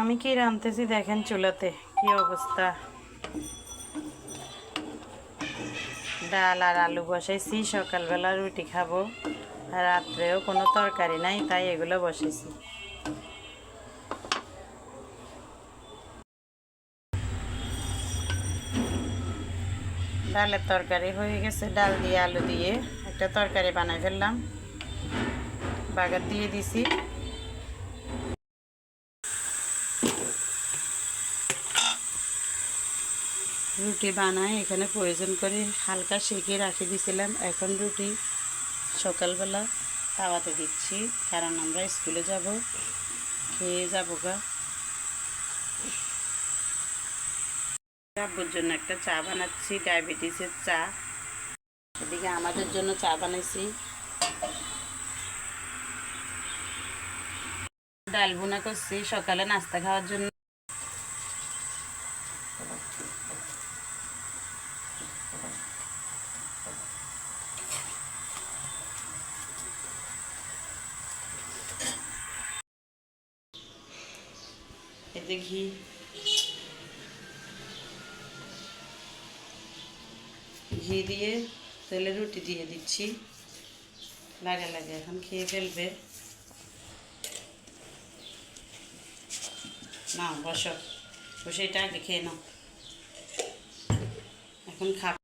আমি কি রাঁধতেছি দেখেন চুলাতে কি অবস্থা। ডাল আর আলু বসাইছি, সকালবেলা রুটি খাবো, আর রাত্রেও কোনো তরকারি নাই, তাই এগুলো বসাইছি। ডালের তরকারি হয়ে গেছে, ডাল দিয়ে আলু দিয়ে একটা তরকারি বানাই ফেললাম, বাগার দিয়ে দিছি। রুটি বানাই এখানে প্রয়োজন করে হালকা সেঁকে রাখি দিয়েছিলাম। এখন রুটি সকালবেলা তাওয়াতে দিচ্ছি, কারণ আমরা স্কুলে যাব, খেয়ে যাবো গা। আব্বুর জন্য একটা চা বানাচ্ছি, ডায়াবেটিসের চা। এদিকে আমাদের জন্য চা বানাইছি। ডাল ভুনা করছি সকালে নাস্তা খাওয়ার জন্য। এতে ঘি দিয়ে তেলে রুটি দিয়ে দিচ্ছি, লাগে লাগে এখন খেয়ে ফেলবে। না বসো, বসে এটা আগে খেয়ে নাও, এখন খাবে।